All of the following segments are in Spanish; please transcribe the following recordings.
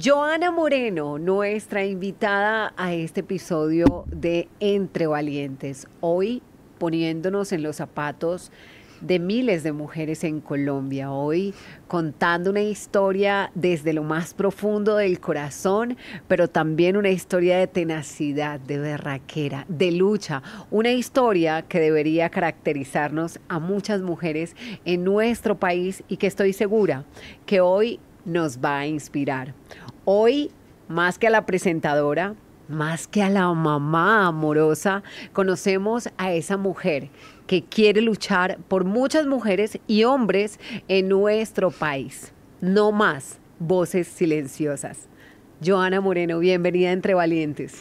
Joana Moreno, nuestra invitada a este episodio de Entre Valientes. Hoy poniéndonos en los zapatos de miles de mujeres en Colombia. Hoy contando una historia desde lo más profundo del corazón, pero también una historia de tenacidad, de berraquera, de lucha. Una historia que debería caracterizarnos a muchas mujeres en nuestro país y que estoy segura que hoy nos va a inspirar. Hoy, más que a la presentadora, más que a la mamá amorosa, conocemos a esa mujer que quiere luchar por muchas mujeres y hombres en nuestro país. No más voces silenciosas. Joana Moreno, bienvenida a Entre Valientes.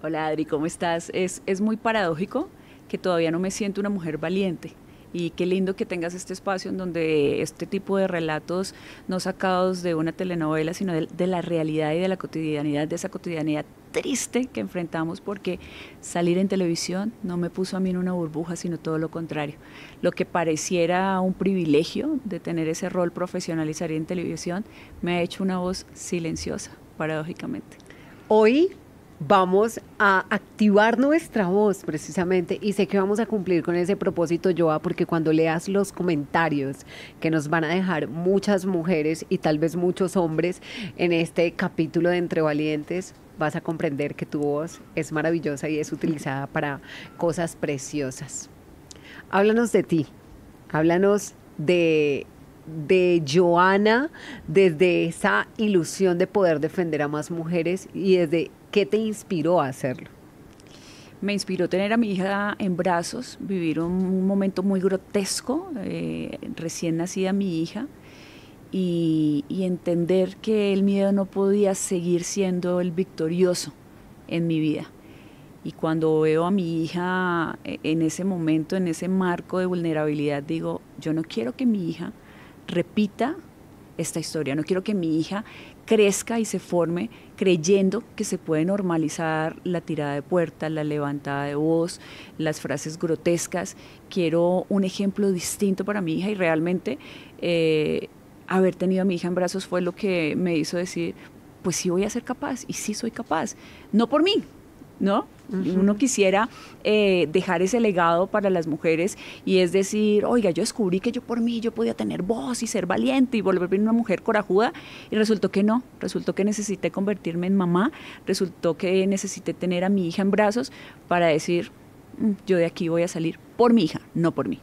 Hola Adri, ¿cómo estás? Es muy paradójico que todavía no me siento una mujer valiente. Y qué lindo que tengas este espacio en donde este tipo de relatos no sacados de una telenovela, sino de la realidad y de la cotidianidad, de esa cotidianidad triste que enfrentamos, porque salir en televisión no me puso a mí en una burbuja, sino todo lo contrario. Lo que pareciera un privilegio de tener ese rol profesional y salir en televisión, me ha hecho una voz silenciosa, paradójicamente. Hoy vamos a activar nuestra voz precisamente y sé que vamos a cumplir con ese propósito, Joa, porque cuando leas los comentarios que nos van a dejar muchas mujeres y tal vez muchos hombres en este capítulo de Entre Valientes, vas a comprender que tu voz es maravillosa y es utilizada para cosas preciosas. Háblanos de ti, háblanos de Joana, desde esa ilusión de poder defender a más mujeres y desde qué te inspiró a hacerlo. Me inspiró tener a mi hija en brazos, vivir un momento muy grotesco, recién nacida mi hija, y entender que el miedo no podía seguir siendo el victorioso en mi vida. Y cuando veo a mi hija en ese momento, en ese marco de vulnerabilidad, digo, yo no quiero que mi hija repita esta historia, no quiero que mi hija crezca y se forme creyendo que se puede normalizar la tirada de puerta, la levantada de voz, las frases grotescas. Quiero un ejemplo distinto para mi hija y realmente haber tenido a mi hija en brazos fue lo que me hizo decir, pues sí voy a ser capaz y sí soy capaz, no por mí, ¿no? Uno quisiera dejar ese legado para las mujeres y es decir, oiga, yo descubrí que yo por mí yo podía tener voz y ser valiente y volverme una mujer corajuda, y resultó que no, resultó que necesité convertirme en mamá, resultó que necesité tener a mi hija en brazos para decir, yo de aquí voy a salir por mi hija, no por mí.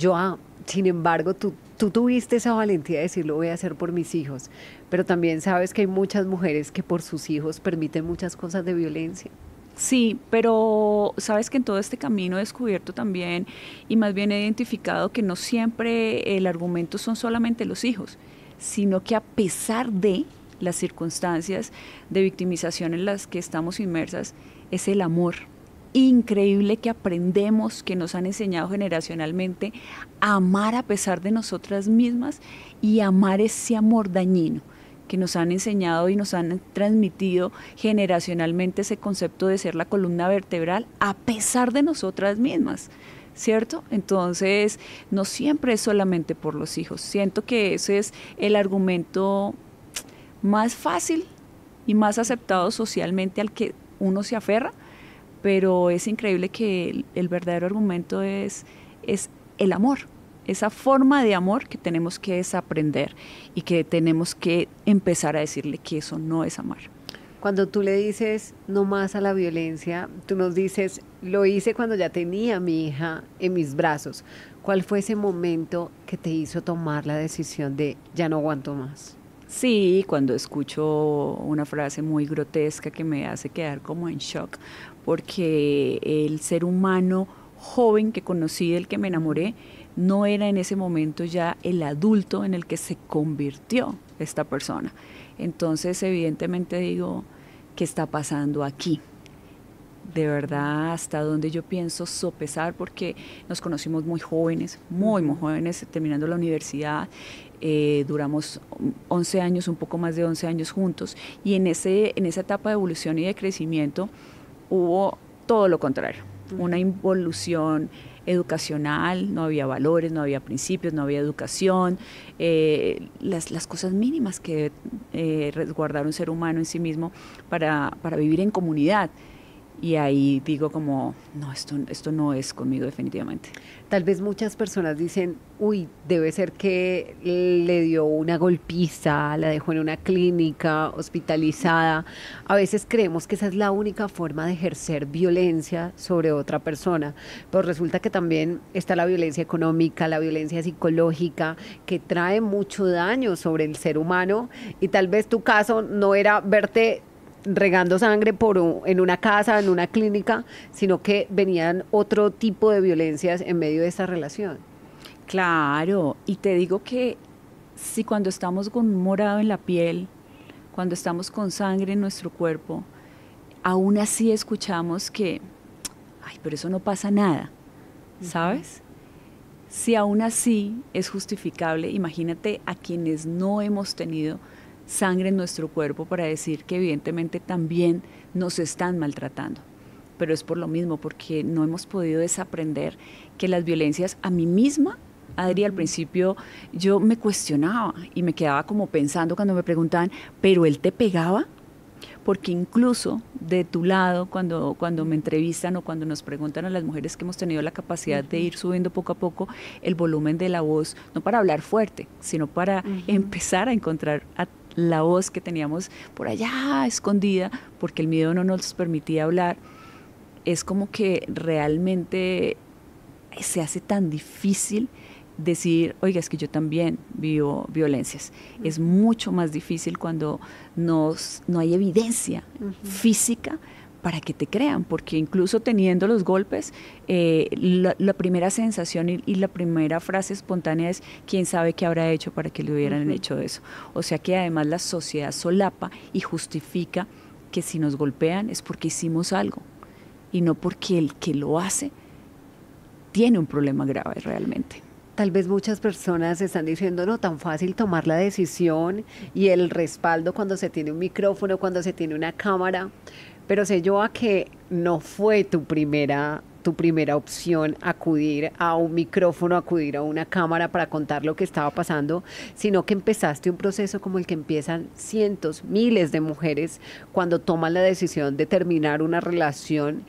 Joa, sin embargo, tú tuviste esa valentía de decir, lo voy a hacer por mis hijos, pero también sabes que hay muchas mujeres que por sus hijos permiten muchas cosas de violencia. Sí, pero sabes que en todo este camino he descubierto también y más bien he identificado que no siempre el argumento son solamente los hijos, sino que a pesar de las circunstancias de victimización en las que estamos inmersas, es el amor increíble que aprendemos, que nos han enseñado generacionalmente a amar a pesar de nosotras mismas y amar ese amor dañino que nos han enseñado y nos han transmitido generacionalmente ese concepto de ser la columna vertebral a pesar de nosotras mismas, ¿cierto? Entonces, no siempre es solamente por los hijos. Siento que ese es el argumento más fácil y más aceptado socialmente al que uno se aferra, pero es increíble que el verdadero argumento es el amor. Esa forma de amor que tenemos que desaprender y que tenemos que empezar a decirle que eso no es amar. Cuando tú le dices no más a la violencia, tú nos dices, lo hice cuando ya tenía a mi hija en mis brazos. ¿Cuál fue ese momento que te hizo tomar la decisión de ya no aguanto más? Sí, cuando escucho una frase muy grotesca que me hace quedar como en shock, porque el ser humano joven que conocí, del que me enamoré, no era en ese momento ya el adulto en el que se convirtió esta persona. Entonces, evidentemente digo, ¿qué está pasando aquí? De verdad, hasta donde yo pienso sopesar, porque nos conocimos muy jóvenes, muy jóvenes, terminando la universidad, duramos 11 años, un poco más de 11 años juntos, y en esa etapa de evolución y de crecimiento hubo todo lo contrario. una involución educacional, no había valores, no había principios, no había educación, las cosas mínimas que debe resguardar un ser humano en sí mismo para vivir en comunidad. Y ahí digo como, no, esto no es conmigo definitivamente. Tal vez muchas personas dicen, uy, debe ser que le dio una golpiza, la dejó en una clínica, hospitalizada. A veces creemos que esa es la única forma de ejercer violencia sobre otra persona, pero resulta que también está la violencia económica, la violencia psicológica, que trae mucho daño sobre el ser humano, y tal vez tu caso no era verte regando sangre en una casa, en una clínica, sino que venían otro tipo de violencias en medio de esta relación. Claro, y te digo que si cuando estamos con un morado en la piel, cuando estamos con sangre en nuestro cuerpo, aún así escuchamos que, ay, pero eso no pasa nada, ¿sabes? Si aún así es justificable, imagínate a quienes no hemos tenido sangre en nuestro cuerpo para decir que evidentemente también nos están maltratando. Pero es por lo mismo, porque no hemos podido desaprender que las violencias a mí misma, Adri, al principio yo me cuestionaba y me quedaba como pensando cuando me preguntaban, ¿pero él te pegaba? Porque incluso de tu lado, cuando me entrevistan o cuando nos preguntan a las mujeres que hemos tenido la capacidad de ir subiendo poco a poco el volumen de la voz, no para hablar fuerte, sino para empezar a encontrar la voz que teníamos por allá escondida, porque el miedo no nos permitía hablar, es como que realmente se hace tan difícil decir, oiga, es que yo también vivo violencias. Es mucho más difícil cuando no hay evidencia física para que te crean, porque incluso teniendo los golpes, la primera sensación y la primera frase espontánea es, ¿quién sabe qué habrá hecho para que le hubieran hecho eso? O sea que además la sociedad solapa y justifica que si nos golpean es porque hicimos algo, y no porque el que lo hace tiene un problema grave realmente. Tal vez muchas personas están diciendo, no, tan fácil tomar la decisión y el respaldo cuando se tiene un micrófono, cuando se tiene una cámara, pero sé yo a que no fue tu primera opción acudir a un micrófono, acudir a una cámara para contar lo que estaba pasando, sino que empezaste un proceso como el que empiezan cientos, miles de mujeres cuando toman la decisión de terminar una relación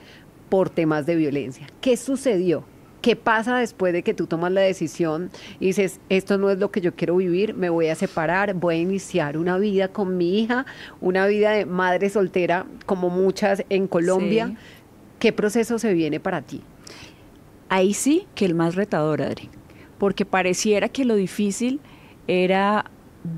por temas de violencia. ¿Qué sucedió? ¿Qué pasa después de que tú tomas la decisión y dices, esto no es lo que yo quiero vivir, me voy a separar, voy a iniciar una vida con mi hija, una vida de madre soltera, como muchas en Colombia? Sí. ¿Qué proceso se viene para ti? Ahí sí que el más retador, Adri, porque pareciera que lo difícil era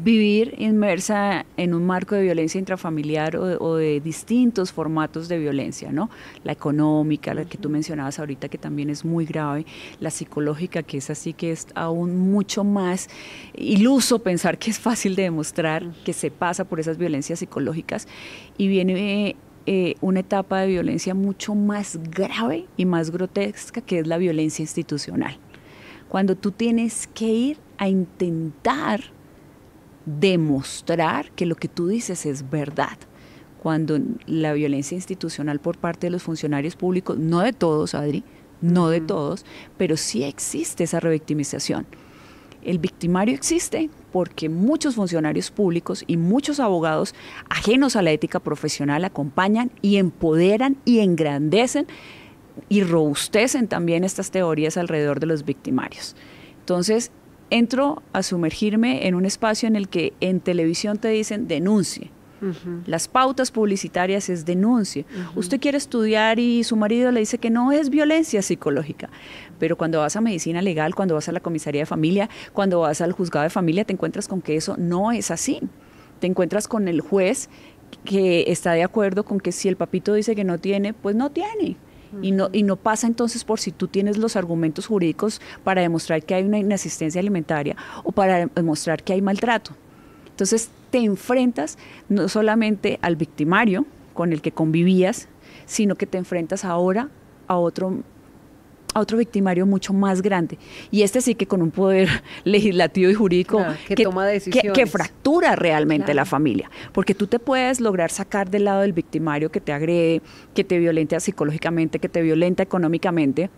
vivir inmersa en un marco de violencia intrafamiliar o de distintos formatos de violencia, ¿no? La económica, la que tú mencionabas ahorita, que también es muy grave, la psicológica, que es así, que es aún mucho más iluso pensar que es fácil de demostrar que se pasa por esas violencias psicológicas, y viene una etapa de violencia mucho más grave y más grotesca, que es la violencia institucional. Cuando tú tienes que ir a intentar demostrar que lo que tú dices es verdad, cuando la violencia institucional por parte de los funcionarios públicos, no de todos, Adri, no de todos, pero sí existe esa revictimización. El victimario existe porque muchos funcionarios públicos y muchos abogados ajenos a la ética profesional acompañan y empoderan y engrandecen y robustecen también estas teorías alrededor de los victimarios. Entonces, entro a sumergirme en un espacio en el que en televisión te dicen denuncie. Las pautas publicitarias es denuncie. Usted quiere estudiar y su marido le dice que no, es violencia psicológica. Pero cuando vas a medicina legal, cuando vas a la comisaría de familia, cuando vas al juzgado de familia, te encuentras con que eso no es así. Te encuentras con el juez que está de acuerdo con que si el papito dice que no tiene, pues no tiene. Y no pasa entonces por si tú tienes los argumentos jurídicos para demostrar que hay una inasistencia alimentaria o para demostrar que hay maltrato. Entonces te enfrentas no solamente al victimario con el que convivías, sino que te enfrentas ahora a otro a otro victimario mucho más grande. Y este sí que con un poder legislativo y jurídico que toma decisiones. Que fractura realmente la familia. Porque tú te puedes lograr sacar del lado del victimario que te agrede, que te violenta psicológicamente, que te violenta económicamente,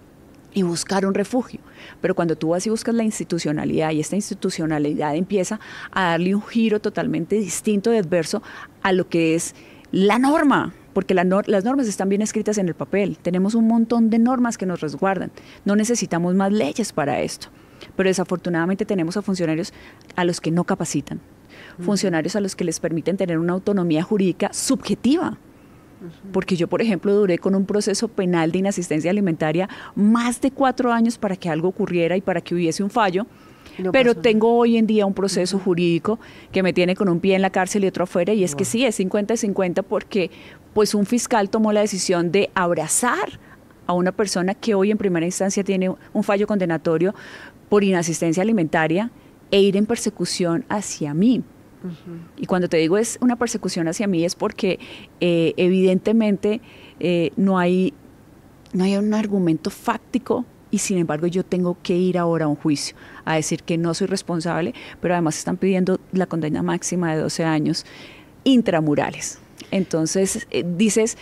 y buscar un refugio. Pero cuando tú vas y buscas la institucionalidad, y esta institucionalidad empieza a darle un giro totalmente distinto y adverso a lo que es la norma, porque las normas están bien escritas en el papel. Tenemos un montón de normas que nos resguardan. No necesitamos más leyes para esto. Pero desafortunadamente tenemos a funcionarios a los que no capacitan, funcionarios a los que les permiten tener una autonomía jurídica subjetiva. Porque yo, por ejemplo, duré con un proceso penal de inasistencia alimentaria más de 4 años para que algo ocurriera y para que hubiese un fallo, pero tengo hoy en día un proceso jurídico que me tiene con un pie en la cárcel y otro afuera, y es que sí, es 50 y 50 porque pues un fiscal tomó la decisión de abrazar a una persona que hoy en primera instancia tiene un fallo condenatorio por inasistencia alimentaria e ir en persecución hacia mí. Y cuando te digo es una persecución hacia mí es porque evidentemente no hay un argumento fáctico, y sin embargo yo tengo que ir ahora a un juicio a decir que no soy responsable, pero además están pidiendo la condena máxima de 12 años intramurales. Entonces dices,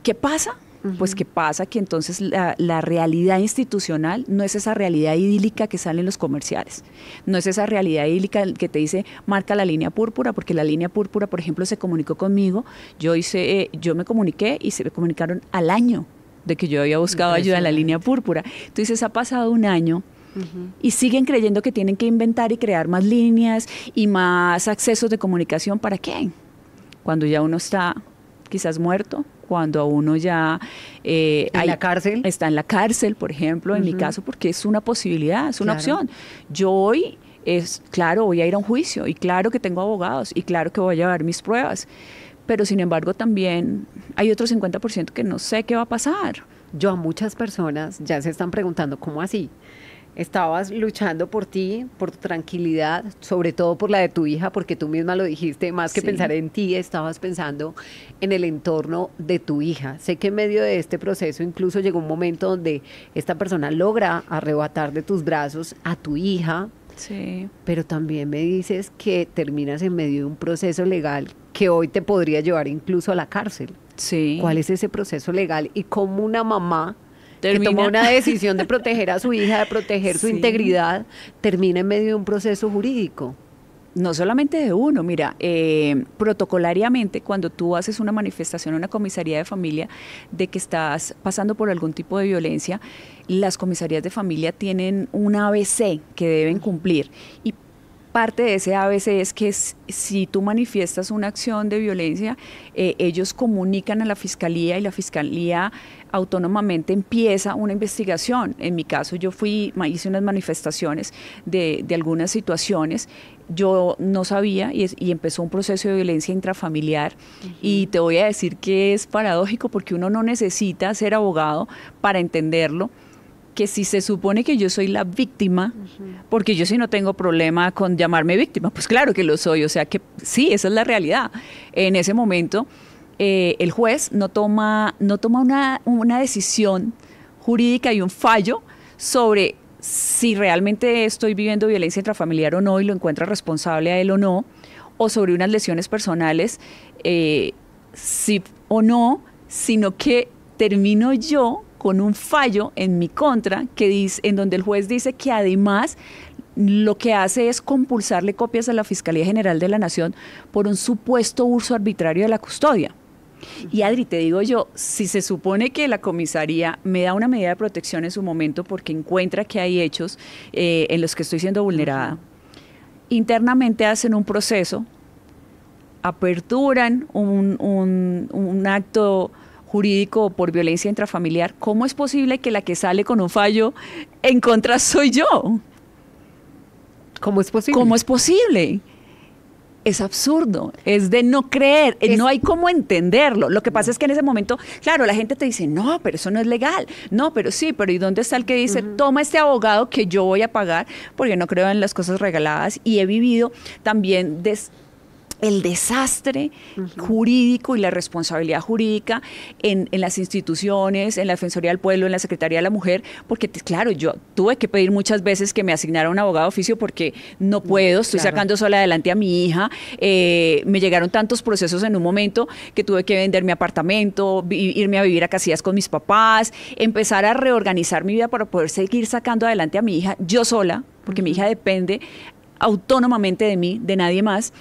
¿qué pasa? Pues ¿qué pasa? Que entonces la realidad institucional no es esa realidad idílica que sale en los comerciales, no es esa realidad idílica que te dice marca la línea púrpura, porque la línea púrpura, por ejemplo, se comunicó conmigo, yo me comuniqué y se me comunicaron al año de que yo había buscado ayuda en la línea púrpura. Entonces ha pasado un año y siguen creyendo que tienen que inventar y crear más líneas y más accesos de comunicación. ¿Para qué? Cuando ya uno está quizás muerto, cuando a uno ya la cárcel. Está en la cárcel, por ejemplo, en mi caso, porque es una posibilidad, es una opción. Yo hoy, voy a ir a un juicio, y claro que tengo abogados, y claro que voy a llevar mis pruebas, pero sin embargo también hay otro 50% que no sé qué va a pasar. Yo a muchas personas ya se están preguntando, ¿cómo así? Estabas luchando por ti, por tu tranquilidad, sobre todo por la de tu hija, porque tú misma lo dijiste, más que pensar en ti, estabas pensando en el entorno de tu hija. Sé que en medio de este proceso incluso llegó un momento donde esta persona logra arrebatar de tus brazos a tu hija, pero también me dices que terminas en medio de un proceso legal que hoy te podría llevar incluso a la cárcel. ¿Cuál es ese proceso legal y cómo una mamá que tomó una decisión de proteger a su hija, de proteger su integridad, termina en medio de un proceso jurídico? No solamente de uno, mira, protocolariamente cuando tú haces una manifestación en una comisaría de familia de que estás pasando por algún tipo de violencia, las comisarías de familia tienen un ABC que deben cumplir, y parte de ese ABC es que si tú manifiestas una acción de violencia, ellos comunican a la fiscalía y la fiscalía autónomamente empieza una investigación. En mi caso yo hice unas manifestaciones de algunas situaciones, yo no sabía y empezó un proceso de violencia intrafamiliar, y te voy a decir que es paradójico porque uno no necesita ser abogado para entenderlo, que si se supone que yo soy la víctima, porque yo sí no tengo problema con llamarme víctima, pues claro que lo soy, o sea que sí, esa es la realidad. En ese momento el juez no toma una decisión jurídica y un fallo sobre si realmente estoy viviendo violencia intrafamiliar o no y lo encuentra responsable a él o no, o sobre unas lesiones personales, sí o no, sino que termino yo con un fallo en mi contra en donde el juez dice que además lo que hace es compulsarle copias a la Fiscalía General de la Nación por un supuesto uso arbitrario de la custodia. Y Adri, te digo yo, si se supone que la comisaría me da una medida de protección en su momento porque encuentra que hay hechos en los que estoy siendo vulnerada, internamente hacen un proceso, aperturan un acto jurídico por violencia intrafamiliar, ¿cómo es posible que la que sale con un fallo en contra soy yo? ¿Cómo es posible? ¿Cómo es posible? Es absurdo, es de no creer, no hay cómo entenderlo. Lo que pasa es que en ese momento, claro, la gente te dice, no, pero eso no es legal. No, pero sí, pero ¿y dónde está el que dice, toma este abogado que yo voy a pagar? Porque no creo en las cosas regaladas, y he vivido también el desastre jurídico y la responsabilidad jurídica en las instituciones, en la Defensoría del Pueblo, en la Secretaría de la Mujer, porque claro, yo tuve que pedir muchas veces que me asignara un abogado de oficio porque no puedo, estoy sacando sola adelante a mi hija, me llegaron tantos procesos en un momento que tuve que vender mi apartamento, irme a vivir a Casillas con mis papás, empezar a reorganizar mi vida para poder seguir sacando adelante a mi hija yo sola, porque mi hija depende autónomamente de mí, de nadie más.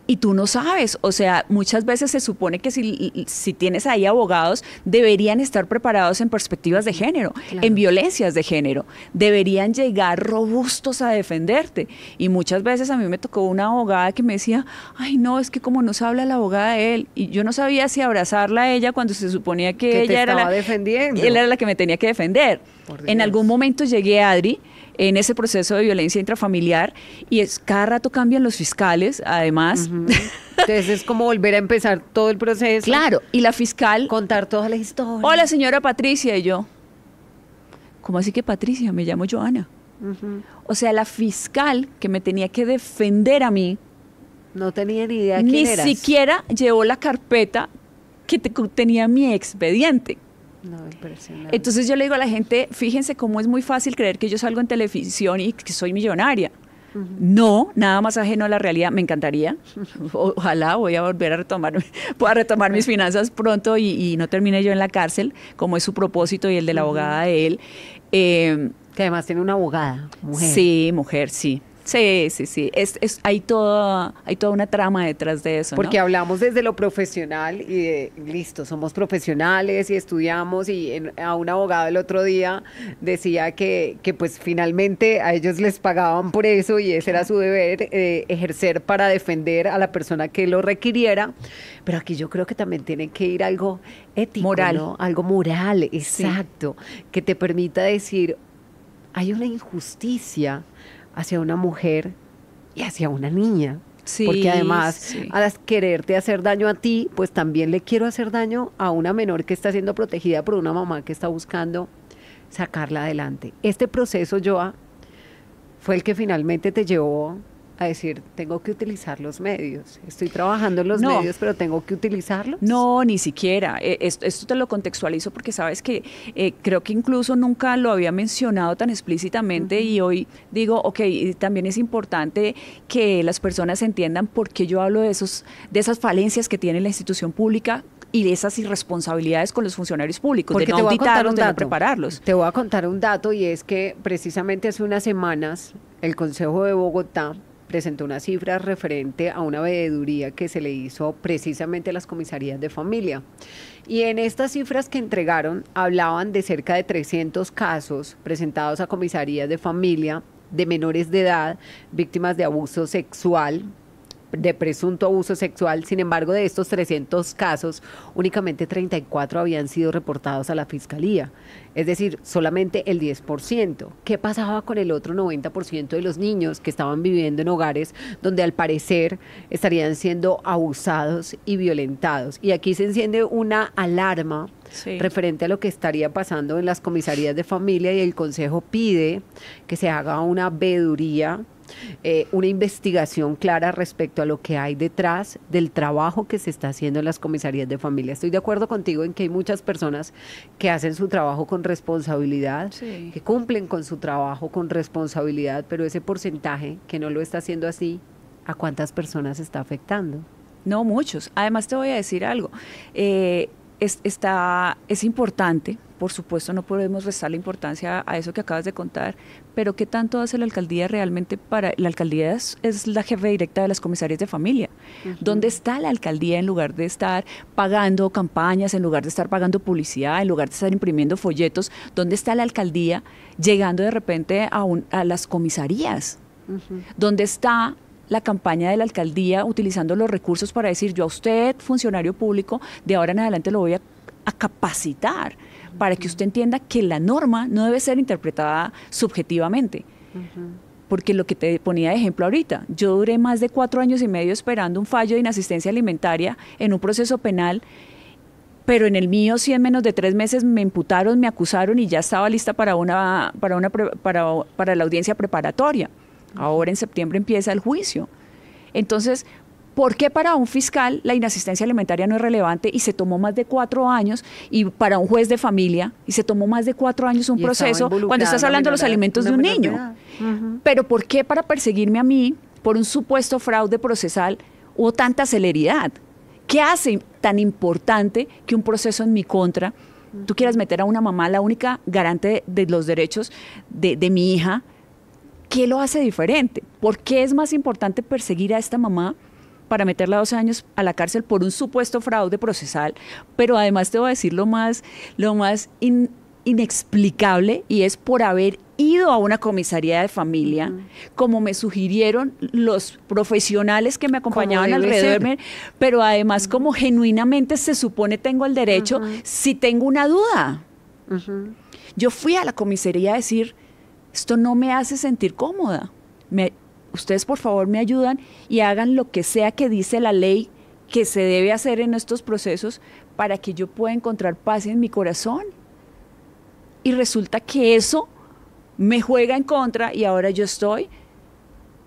Y tú no sabes, o sea, muchas veces se supone que si tienes ahí abogados, deberían estar preparados en perspectivas de género, en violencias de género, deberían llegar robustos a defenderte. Y muchas veces a mí me tocó una abogada que me decía, ay no, es que como no se habla la abogada de él, y yo no sabía si abrazarla a ella cuando se suponía que ella era él era la que me tenía que defender. En algún momento llegué a Adri, en ese proceso de violencia intrafamiliar, y cada rato cambian los fiscales, además. Entonces es como volver a empezar todo el proceso. Claro, y la fiscal... Contar toda la historia. Hola, señora Patricia, y yo, ¿cómo así que Patricia? Me llamo Joana. O sea, la fiscal que me tenía que defender a mí... No tenía ni idea quién eras. Ni siquiera llevó la carpeta que tenía mi expediente. No, impresionante. Entonces yo le digo a la gente, fíjense cómo es muy fácil creer que yo salgo en televisión y que soy millonaria. No, nada más ajeno a la realidad, me encantaría. Ojalá voy a volver a pueda retomar mis finanzas pronto y no termine yo en la cárcel, como es su propósito y el de la abogada de él. Que además tiene una abogada, mujer. Sí, mujer, sí. Sí. Hay toda una trama detrás de eso, porque ¿no? hablamos desde lo profesional y listo, somos profesionales y estudiamos, y a un abogado el otro día decía que pues finalmente a ellos les pagaban por eso y ese era su deber, ejercer para defender a la persona que lo requiriera, pero aquí yo creo que también tiene que ir algo ético, moral, ¿no? Algo moral, exacto, que te permita decir, hay una injusticia hacia una mujer y hacia una niña. Sí, porque además, al quererte hacer daño a ti, pues también le quiero hacer daño a una menor que está siendo protegida por una mamá que está buscando sacarla adelante. Este proceso, Joa, fue el que finalmente te llevó a decir, tengo que utilizar los medios. Estoy trabajando en los medios, pero tengo que utilizarlos. No, ni siquiera. Esto te lo contextualizo porque sabes que creo que incluso nunca lo había mencionado tan explícitamente y hoy digo, ok, también es importante que las personas entiendan por qué yo hablo de esas falencias que tiene la institución pública y de esas irresponsabilidades con los funcionarios públicos, porque de no auditarlos, de no prepararlos. Te voy a contar un dato, y es que precisamente hace unas semanas el Consejo de Bogotá presentó una cifra referente a una veeduría que se le hizo precisamente a las comisarías de familia. Y en estas cifras que entregaron hablaban de cerca de 300 casos presentados a comisarías de familia de menores de edad, víctimas de abuso sexual, de presunto abuso sexual. Sin embargo, de estos 300 casos, únicamente 34 habían sido reportados a la Fiscalía. Es decir, solamente el 10%. ¿Qué pasaba con el otro 90% de los niños que estaban viviendo en hogares donde al parecer estarían siendo abusados y violentados? Y aquí se enciende una alarma referente a lo que estaría pasando en las comisarías de familia, y el Consejo pide que se haga una veeduría, una investigación clara respecto a lo que hay detrás del trabajo que se está haciendo en las comisarías de familia. Estoy de acuerdo contigo en que hay muchas personas que hacen su trabajo con responsabilidad, que cumplen con su trabajo con responsabilidad, pero ese porcentaje que no lo está haciendo así, ¿a cuántas personas está afectando? No, muchos. Además te voy a decir algo. Es importante, por supuesto, no podemos restar la importancia a eso que acabas de contar, pero ¿qué tanto hace la alcaldía realmente para...? La alcaldía es la jefe directa de las comisarías de familia. ¿Dónde está la alcaldía en lugar de estar pagando campañas, en lugar de estar pagando publicidad, en lugar de estar imprimiendo folletos? ¿Dónde está la alcaldía llegando de repente a las comisarías? ¿Dónde está la campaña de la alcaldía utilizando los recursos para decir, yo a usted, funcionario público, de ahora en adelante lo voy a capacitar para que usted entienda que la norma no debe ser interpretada subjetivamente? Porque lo que te ponía de ejemplo ahorita, yo duré más de 4 años y medio esperando un fallo de inasistencia alimentaria en un proceso penal, pero en el mío sí, en menos de 3 meses me imputaron, me acusaron y ya estaba lista para la audiencia preparatoria. Ahora en septiembre empieza el juicio. Entonces, ¿por qué para un fiscal la inasistencia alimentaria no es relevante y se tomó más de 4 años, y para un juez de familia y se tomó más de 4 años un proceso cuando estás hablando de los alimentos de un niño? Pero ¿por qué para perseguirme a mí por un supuesto fraude procesal hubo tanta celeridad? ¿Qué hace tan importante que un proceso en mi contra, tú quieras meter a una mamá, la única garante de los derechos de mi hija? ¿Qué lo hace diferente? ¿Por qué es más importante perseguir a esta mamá para meterla 12 años a la cárcel por un supuesto fraude procesal? Pero además te voy a decir lo más inexplicable, y es por haber ido a una comisaría de familia, como me sugirieron los profesionales que me acompañaban alrededor, pero además como genuinamente se supone tengo el derecho, si tengo una duda. Yo fui a la comisaría a decir, esto no me hace sentir cómoda. Ustedes por favor me ayudan y hagan lo que sea que dice la ley que se debe hacer en estos procesos para que yo pueda encontrar paz en mi corazón. Y resulta que eso me juega en contra y ahora yo estoy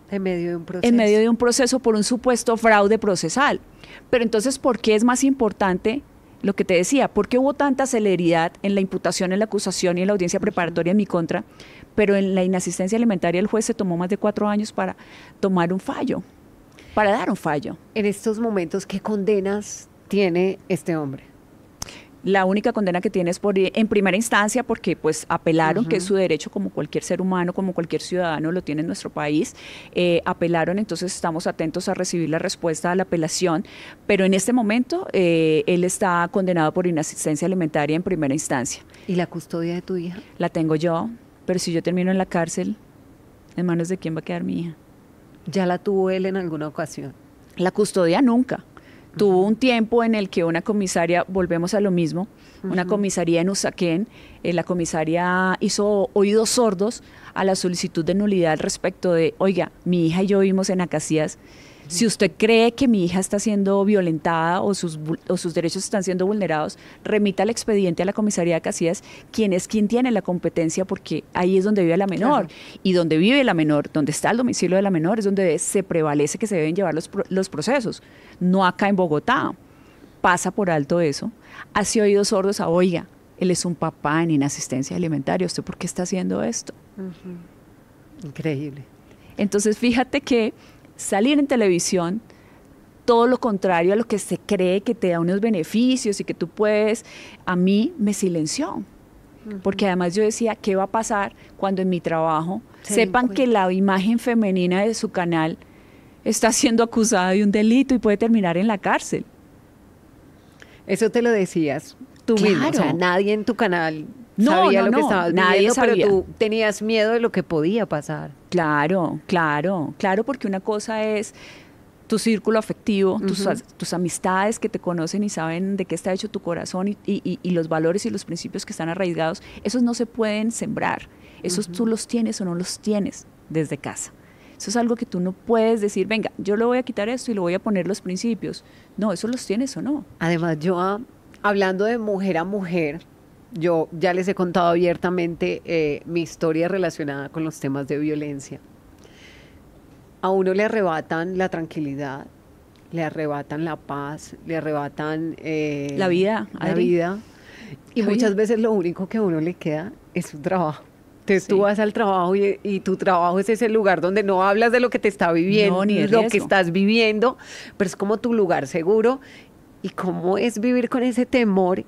en medio de un proceso por un supuesto fraude procesal. Pero entonces, ¿por qué es más importante lo que te decía? ¿Por qué hubo tanta celeridad en la imputación, en la acusación y en la audiencia preparatoria en mi contra? Pero en la inasistencia alimentaria el juez se tomó más de 4 años para tomar un fallo, para dar un fallo. En estos momentos, ¿qué condenas tiene este hombre? La única condena que tiene es en primera instancia, porque pues apelaron, que es su derecho como cualquier ser humano, como cualquier ciudadano lo tiene en nuestro país. Apelaron, entonces estamos atentos a recibir la respuesta a la apelación, pero en este momento él está condenado por inasistencia alimentaria en primera instancia. ¿Y la custodia de tu hija? La tengo yo, pero si yo termino en la cárcel, ¿en manos de quién va a quedar mi hija? ¿Ya la tuvo él en alguna ocasión? La custodia nunca. Tuvo un tiempo en el que una comisaria, volvemos a lo mismo, una comisaría en Usaquén, la comisaria hizo oídos sordos a la solicitud de nulidad respecto de, oiga, mi hija y yo vivimos en Acacias, si usted cree que mi hija está siendo violentada o sus derechos están siendo vulnerados, remita el expediente a la comisaría de Acacias, quien tiene la competencia, porque ahí es donde vive la menor. Claro. Y donde vive la menor, donde está el domicilio de la menor, es donde se prevalece que se deben llevar los procesos. No acá en Bogotá. Pasa por alto eso. Hace oídos sordos a, oiga, él es un papá en inasistencia alimentaria, ¿usted por qué está haciendo esto? Increíble. Entonces, fíjate que salir en televisión, todo lo contrario a lo que se cree que te da unos beneficios y que tú puedes, a mí me silenció. Porque además yo decía, ¿qué va a pasar cuando en mi trabajo sepan que la imagen femenina de su canal está siendo acusada de un delito y puede terminar en la cárcel? Eso te lo decías tú mismo, o sea, nadie en tu canal sabía lo que estabas viviendo, pero tú tenías miedo de lo que podía pasar. Claro, porque una cosa es tu círculo afectivo, tus amistades que te conocen y saben de qué está hecho tu corazón y los valores y los principios que están arraigados, esos no se pueden sembrar, esos tú los tienes o no los tienes desde casa. Eso es algo que tú no puedes decir, venga, yo le voy a quitar esto y le voy a poner los principios. No, eso los tienes o no. Además, yo hablando de mujer a mujer, yo ya les he contado abiertamente mi historia relacionada con los temas de violencia. A uno le arrebatan la tranquilidad, le arrebatan la paz, le arrebatan la vida. Y muchas veces lo único que a uno le queda es su trabajo. Entonces tú vas al trabajo y tu trabajo es ese lugar donde no hablas de lo que te está viviendo, no, ni de lo riesgo. que estás viviendo, pero es como tu lugar seguro. Y cómo es vivir con ese temor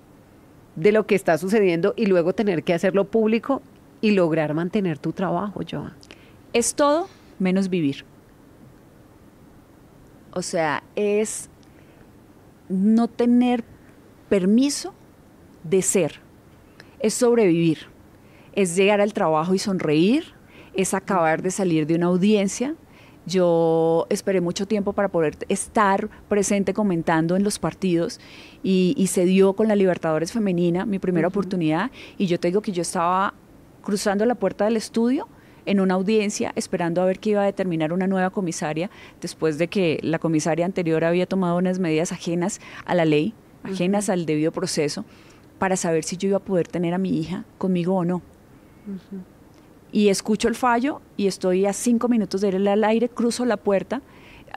de lo que está sucediendo y luego tener que hacerlo público y lograr mantener tu trabajo, Joa. Es todo menos vivir. O sea, es no tener permiso de ser, es sobrevivir, es llegar al trabajo y sonreír, es acabar de salir de una audiencia. Yo esperé mucho tiempo para poder estar presente comentando en los partidos y se dio con la Libertadores Femenina, mi primera oportunidad, y yo te digo que yo estaba cruzando la puerta del estudio en una audiencia esperando a ver qué iba a determinar una nueva comisaria después de que la comisaria anterior había tomado unas medidas ajenas a la ley, ajenas al debido proceso, para saber si yo iba a poder tener a mi hija conmigo o no. Y escucho el fallo y estoy a 5 minutos de ir al aire, cruzo la puerta,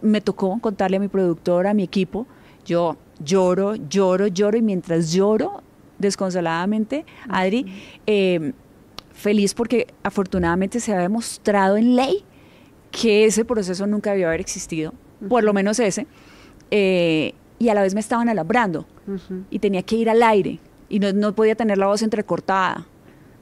me tocó contarle a mi productora, a mi equipo, yo lloro, y mientras lloro desconsoladamente, Adri, feliz porque afortunadamente se ha demostrado en ley que ese proceso nunca debió haber existido, por lo menos ese, y a la vez me estaban alambrando y tenía que ir al aire y no podía tener la voz entrecortada,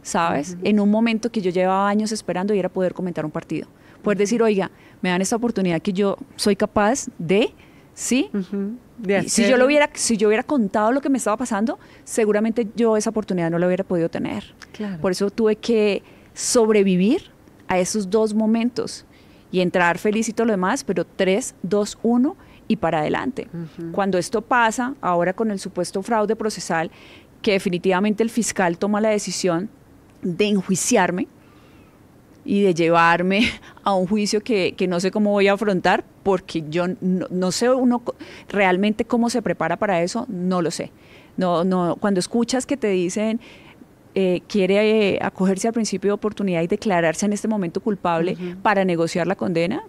¿sabes? En un momento que yo llevaba años esperando y era poder comentar un partido, poder decir, oiga, me dan esta oportunidad que yo soy capaz de, ¿sí? Y si yo hubiera contado lo que me estaba pasando, seguramente yo esa oportunidad no la hubiera podido tener. Claro. Por eso tuve que sobrevivir a esos 2 momentos y entrar feliz y todo lo demás, pero 3, 2, 1 y para adelante. Cuando esto pasa, ahora con el supuesto fraude procesal, que definitivamente el fiscal toma la decisión de enjuiciarme y de llevarme a un juicio que no sé cómo voy a afrontar, porque yo no sé uno realmente cómo se prepara para eso, no lo sé. Cuando escuchas que te dicen quiere acogerse al principio de oportunidad y declararse en este momento culpable para negociar la condena,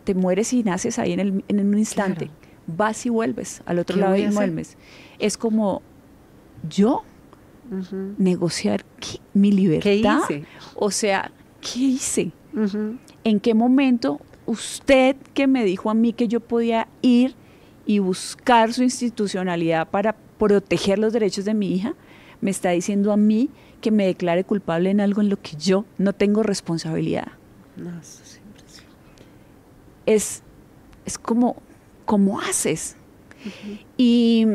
te mueres y naces ahí en un instante. Claro. Vas y vuelves al otro lado y vuelves. Es como yo negociar mi libertad. ¿Qué hice? O sea, ¿qué hice? ¿En qué momento usted, que me dijo a mí que yo podía ir y buscar su institucionalidad para proteger los derechos de mi hija, me está diciendo a mí que me declare culpable en algo en lo que yo no tengo responsabilidad? No, eso es impresionante. Es como, ¿cómo haces? Y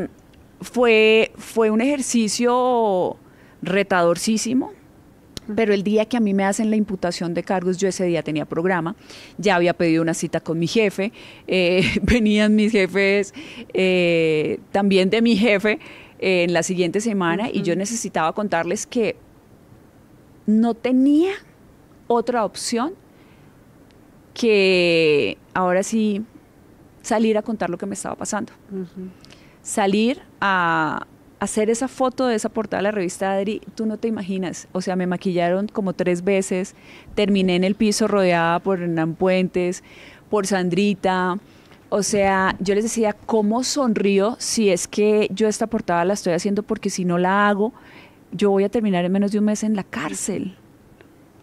fue un ejercicio retadorcísimo, pero el día que a mí me hacen la imputación de cargos, yo ese día tenía programa, ya había pedido una cita con mi jefe, venían mis jefes también de mi jefe en la siguiente semana, y yo necesitaba contarles que no tenía otra opción que ahora sí salir a contar lo que me estaba pasando. Salir a hacer esa foto de esa portada de la revista Adri, tú no te imaginas. O sea, me maquillaron como 3 veces, terminé en el piso rodeada por Hernán Puentes, por Sandrita. O sea, yo les decía, ¿cómo sonrío si es que yo esta portada la estoy haciendo? Porque si no la hago, yo voy a terminar en menos de un mes en la cárcel,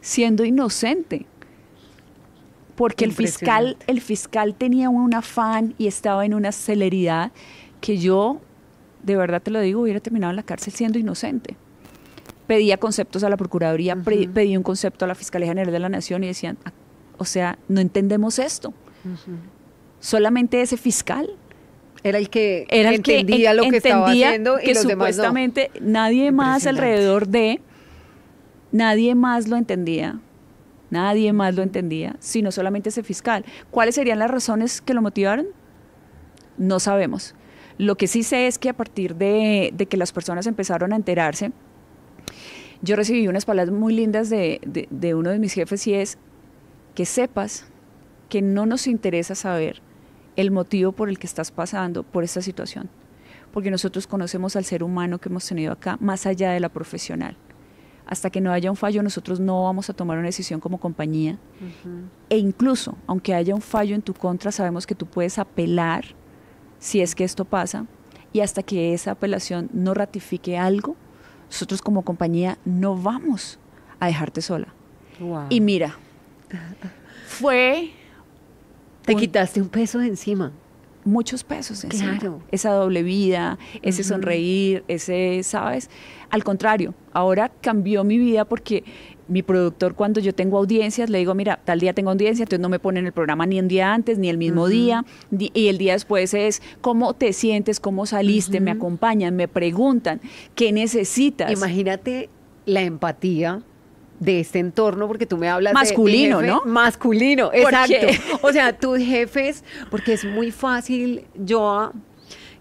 siendo inocente. Porque el fiscal tenía un afán y estaba en una celeridad que yo, de verdad te lo digo, hubiera terminado en la cárcel siendo inocente. Pedía conceptos a la Procuraduría, pedí un concepto a la Fiscalía General de la Nación y decían, o sea, no entendemos esto. Solamente ese fiscal era el que entendía lo que estaba haciendo, y que los supuestamente demás no. Nadie más alrededor nadie más lo entendía. Nadie más lo entendía, sino solamente ese fiscal. ¿Cuáles serían las razones que lo motivaron? No sabemos. Lo que sí sé es que a partir de que las personas empezaron a enterarse, yo recibí unas palabras muy lindas de uno de mis jefes, y es que sepas que no nos interesa saber el motivo por el que estás pasando por esta situación, porque nosotros conocemos al ser humano que hemos tenido acá más allá de la profesional. Hasta que no haya un fallo, nosotros no vamos a tomar una decisión como compañía. E incluso, aunque haya un fallo en tu contra, sabemos que tú puedes apelar si es que esto pasa, y hasta que esa apelación no ratifique algo, nosotros como compañía no vamos a dejarte sola. Wow. Y mira, te quitaste un peso de encima. Muchos pesos encima. Claro. Esa doble vida, ese sonreír, ese, ¿sabes? Al contrario, ahora cambió mi vida porque mi productor, cuando yo tengo audiencias, le digo, mira, tal día tengo audiencia, entonces no me ponen el programa ni un día antes, ni el mismo día, y el día después es, ¿cómo te sientes? ¿Cómo saliste? Me acompañan, me preguntan, ¿qué necesitas? Imagínate la empatía de este entorno, porque tú me hablas masculino, de jefe, ¿no? Masculino, exacto. O sea, tus jefes, porque es muy fácil,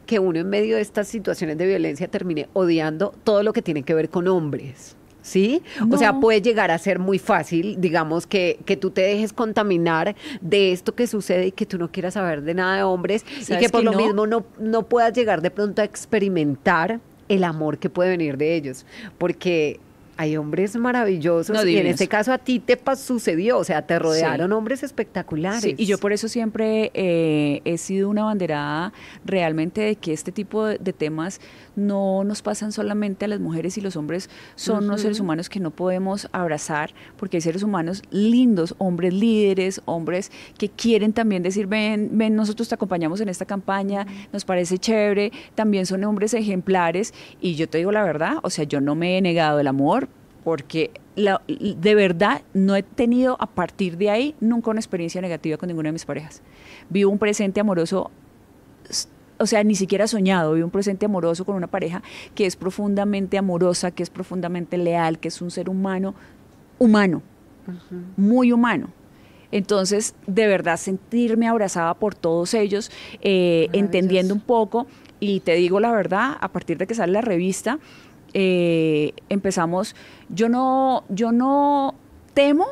que uno en medio de estas situaciones de violencia termine odiando todo lo que tiene que ver con hombres, ¿sí? No. O sea, puede llegar a ser muy fácil, digamos, que tú te dejes contaminar de esto que sucede y que tú no quieras saber de nada de hombres, y que por lo mismo no puedas llegar de pronto a experimentar el amor que puede venir de ellos, porque hay hombres maravillosos No, y en divinos. este caso a ti te sucedió, o sea, te rodearon hombres espectaculares. Sí, y yo por eso siempre he sido una abanderada realmente de que este tipo de temas no nos pasan solamente a las mujeres, y los hombres son unos seres humanos que no podemos abrazar, porque hay seres humanos lindos, hombres líderes, hombres que quieren también decir, ven, ven, nosotros te acompañamos en esta campaña, nos parece chévere, también son hombres ejemplares, y yo te digo la verdad, o sea, yo no me he negado el amor, porque de verdad no he tenido a partir de ahí nunca una experiencia negativa con ninguna de mis parejas. Vivo un presente amoroso, o sea, ni siquiera soñado, vivo un presente amoroso con una pareja que es profundamente amorosa, que es profundamente leal, que es un ser humano, muy humano. Entonces, de verdad, sentirme abrazada por todos ellos, entendiendo un poco, y te digo la verdad, a partir de que sale la revista, empezamos, yo no temo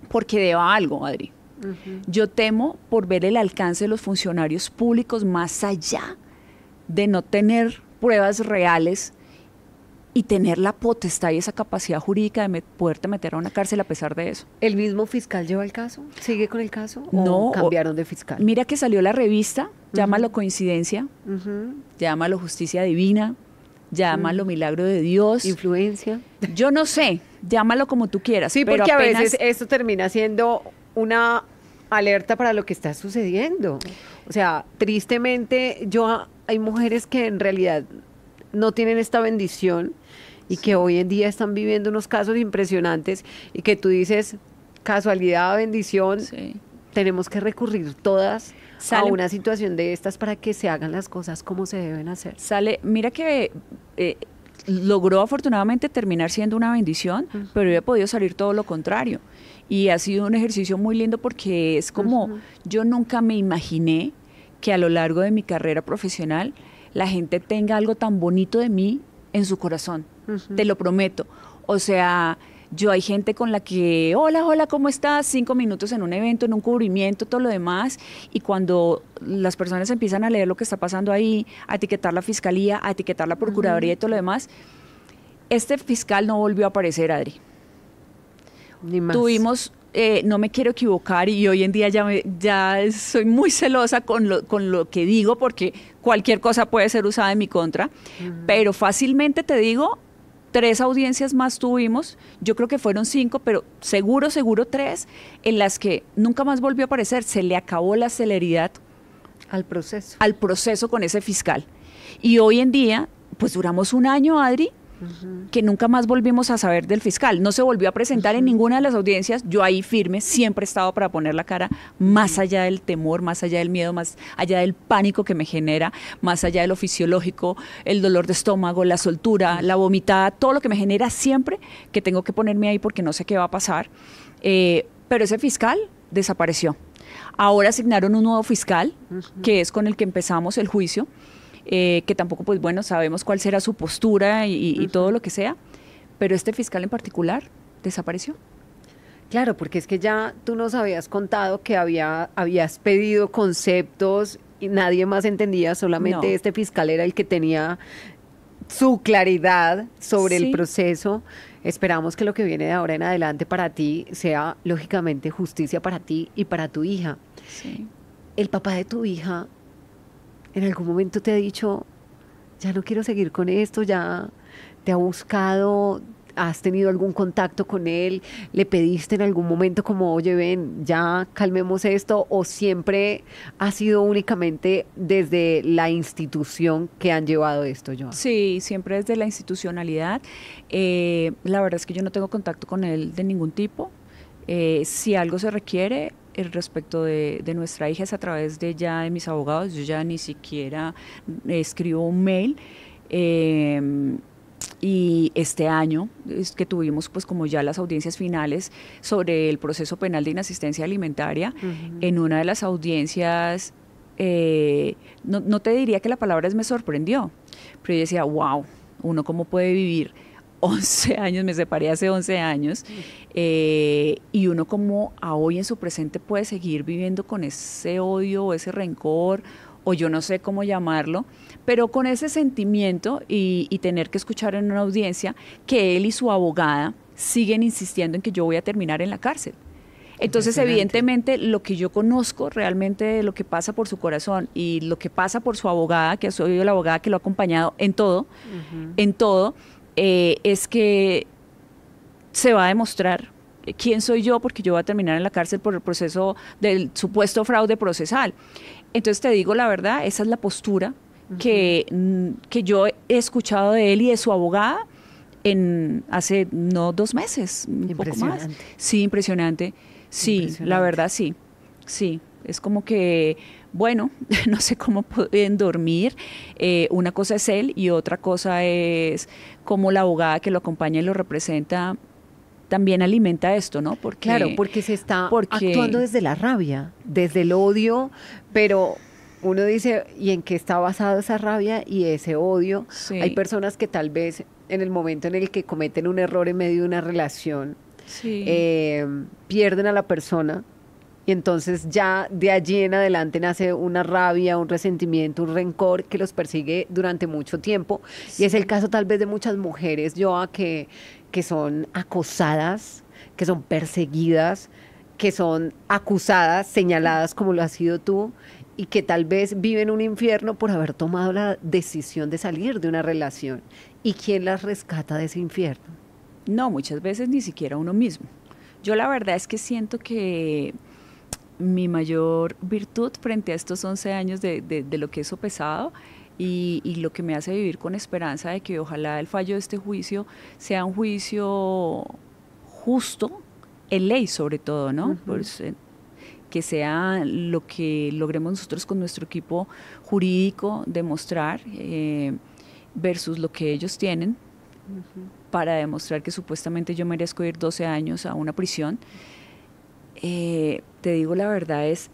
porque deba algo, Adri. Yo temo por ver el alcance de los funcionarios públicos más allá de no tener pruebas reales y tener la potestad y esa capacidad jurídica de poderte meter a una cárcel a pesar de eso. ¿El mismo fiscal lleva el caso? ¿Sigue con el caso? No, ¿O cambiaron de fiscal? Mira que salió la revista, llámalo coincidencia, llámalo justicia divina, llámalo milagro de Dios. ¿Influencia? Yo no sé, llámalo como tú quieras. Sí, pero porque apenas, a veces esto termina siendo una alerta para lo que está sucediendo. O sea, tristemente, hay mujeres que en realidad no tienen esta bendición y que hoy en día están viviendo unos casos impresionantes y que tú dices, casualidad, bendición, tenemos que recurrir todas a una situación de estas para que se hagan las cosas como se deben hacer. Mira que logró afortunadamente terminar siendo una bendición, pero hubiera podido salir todo lo contrario. Y ha sido un ejercicio muy lindo porque es como, yo nunca me imaginé que a lo largo de mi carrera profesional la gente tenga algo tan bonito de mí en su corazón, te lo prometo. O sea, yo hay gente con la que, hola, ¿cómo estás? 5 minutos en un evento, en un cubrimiento, todo lo demás, y cuando las personas empiezan a leer lo que está pasando ahí, a etiquetar la fiscalía, a etiquetar la procuraduría y todo lo demás, este fiscal no volvió a aparecer, Adri. Ni más. Tuvimos, no me quiero equivocar, y hoy en día ya soy muy celosa con lo que digo, porque cualquier cosa puede ser usada en mi contra, pero fácilmente te digo, 3 audiencias más tuvimos, yo creo que fueron 5, pero seguro 3, en las que nunca más volvió a aparecer, se le acabó la celeridad al proceso con ese fiscal. Y hoy en día, pues duramos un año, Adri, que nunca más volvimos a saber del fiscal. No se volvió a presentar en ninguna de las audiencias. Yo ahí firme, siempre he estado para poner la cara, más allá del temor, más allá del miedo, más allá del pánico que me genera, más allá de lo fisiológico, el dolor de estómago, la soltura, la vomitada, todo lo que me genera siempre que tengo que ponerme ahí porque no sé qué va a pasar. Pero ese fiscal desapareció. Ahora asignaron un nuevo fiscal, que es con el que empezamos el juicio, que tampoco, pues bueno, sabemos cuál será su postura y todo lo que sea, pero este fiscal en particular desapareció. Claro, porque es que ya tú nos habías contado que habías pedido conceptos y nadie más entendía, solamente este fiscal era el que tenía su claridad sobre el proceso. Esperamos que lo que viene de ahora en adelante para ti sea, lógicamente, justicia para ti y para tu hija. Sí. El papá de tu hija, ¿en algún momento te ha dicho, ya no quiero seguir con esto, ya te ha buscado, has tenido algún contacto con él, le pediste en algún momento como, oye, ven, ya calmemos esto, o siempre ha sido únicamente desde la institución que han llevado esto, Joan? Sí, siempre desde la institucionalidad. La verdad es que yo no tengo contacto con él de ningún tipo. Si algo se requiere respecto de nuestra hija es a través de mis abogados. Yo ya ni siquiera escribo un mail. Y este año es que tuvimos pues como ya las audiencias finales sobre el proceso penal de inasistencia alimentaria. En una de las audiencias, no te diría que la palabra me sorprendió, pero yo decía, wow, uno cómo puede vivir 11 años, me separé hace 11 años, y uno como a hoy en su presente puede seguir viviendo con ese odio o ese rencor o yo no sé cómo llamarlo, pero con ese sentimiento y tener que escuchar en una audiencia que él y su abogada siguen insistiendo en que yo voy a terminar en la cárcel. Entonces, evidentemente, lo que yo conozco realmente de lo que pasa por su corazón y lo que pasa por su abogada, que ha sido la abogada que lo ha acompañado en todo, es que se va a demostrar quién soy yo, porque yo voy a terminar en la cárcel por el proceso del supuesto fraude procesal. Entonces, te digo la verdad, esa es la postura que yo he escuchado de él y de su abogada hace 2 meses, un poco más. Sí, impresionante. Sí, la verdad sí, es como que, bueno, no sé cómo pueden dormir, una cosa es él y otra cosa es cómo la abogada que lo acompaña y lo representa también alimenta esto, ¿no? Porque se está actuando desde la rabia, desde el odio, pero uno dice, ¿y en qué está basado esa rabia y ese odio? Sí. Hay personas que tal vez en el momento en el que cometen un error en medio de una relación, pierden a la persona y entonces ya de allí en adelante nace una rabia, un resentimiento, un rencor que los persigue durante mucho tiempo. Sí. Y es el caso tal vez de muchas mujeres, Joa, que son acosadas, que son perseguidas, que son acusadas, señaladas como lo has sido tú, y que tal vez viven un infierno por haber tomado la decisión de salir de una relación. ¿Y quién las rescata de ese infierno? No, muchas veces ni siquiera uno mismo. Yo la verdad es que siento que mi mayor virtud frente a estos 11 años de lo que he sopesado y lo que me hace vivir con esperanza de que ojalá el fallo de este juicio sea un juicio justo, en ley sobre todo, ¿no? Pues, que sea lo que logremos nosotros con nuestro equipo jurídico demostrar versus lo que ellos tienen para demostrar que supuestamente yo merezco ir 12 años a una prisión. Te digo la verdad, es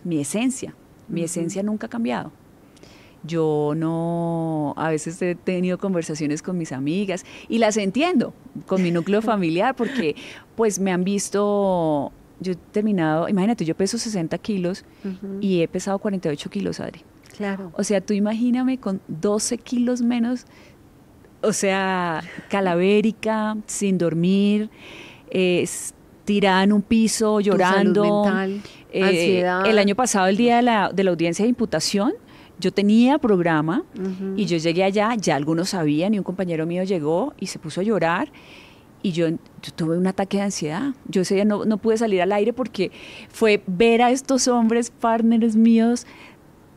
mi esencia. Mi esencia nunca ha cambiado. Yo no, a veces he tenido conversaciones con mis amigas y las entiendo con mi núcleo familiar porque pues me han visto, yo he terminado, imagínate, yo peso 60 kilos y he pesado 48 kilos, Adri. Claro. O sea, tú imagíname con 12 kilos menos, o sea, calavérica, sin dormir, tirada en un piso, llorando. Tu salud mental, ansiedad. El año pasado, el día de la audiencia de imputación, yo tenía programa y yo llegué allá, ya algunos sabían y un compañero mío llegó y se puso a llorar y yo tuve un ataque de ansiedad. Yo ese día no pude salir al aire porque fue ver a estos hombres, partners míos,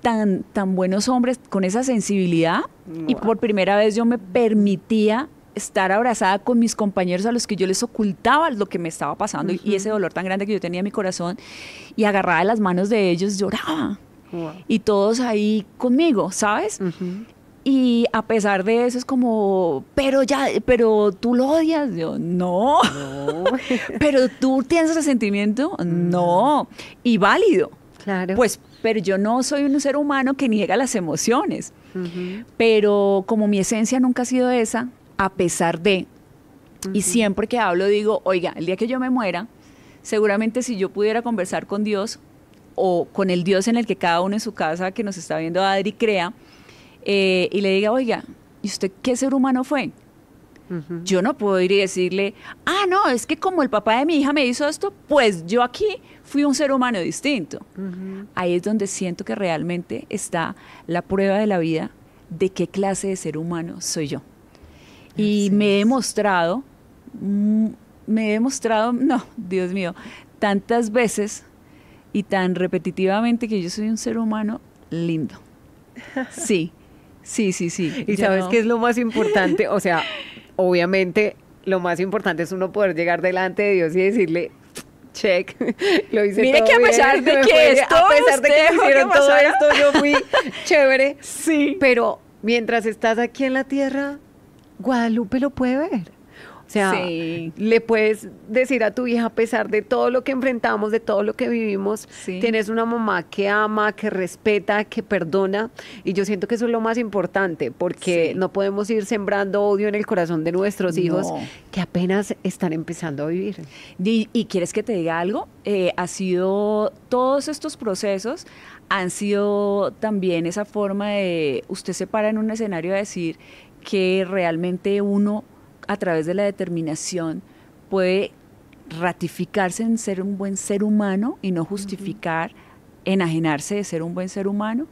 tan buenos hombres, con esa sensibilidad. Wow. Y por primera vez yo me permitía estar abrazada con mis compañeros a los que yo les ocultaba lo que me estaba pasando y ese dolor tan grande que yo tenía en mi corazón, y agarrada de las manos de ellos lloraba. Wow. Y todos ahí conmigo, ¿sabes? Y a pesar de eso es como, pero tú lo odias. Yo, no. Pero tú tienes resentimiento, no. Y válido. Claro. Pues, pero yo no soy un ser humano que niega las emociones. Pero como mi esencia nunca ha sido esa, a pesar de, y siempre que hablo digo, oiga, el día que yo me muera, seguramente si yo pudiera conversar con Dios o con el Dios en el que cada uno en su casa que nos está viendo, Adri, crea, y le diga, oiga, ¿y usted qué ser humano fue? Yo no puedo ir y decirle, no, es que como el papá de mi hija me hizo esto, pues yo aquí fui un ser humano distinto. Ahí es donde siento que realmente está la prueba de la vida de qué clase de ser humano soy yo. Y me he demostrado, no, Dios mío, tantas veces y tan repetitivamente que yo soy un ser humano lindo. Sí. ¿Y sabes qué es lo más importante? O sea, obviamente lo más importante es uno poder llegar delante de Dios y decirle, check, lo hice mire todo que a bien, pesar de que hicieron todo esto, yo fui chévere. Sí. Pero mientras estás aquí en la tierra, Guadalupe lo puede ver. O sea, le puedes decir a tu hija, a pesar de todo lo que enfrentamos, de todo lo que vivimos, tienes una mamá que ama, que respeta, que perdona. Y yo siento que eso es lo más importante, porque no podemos ir sembrando odio en el corazón de nuestros hijos que apenas están empezando a vivir. ¿Y quieres que te diga algo? Ha sido todos estos procesos han sido también esa forma de usted se para en un escenario a decir que realmente uno a través de la determinación puede ratificarse en ser un buen ser humano y no justificar, enajenarse de ser un buen ser humano.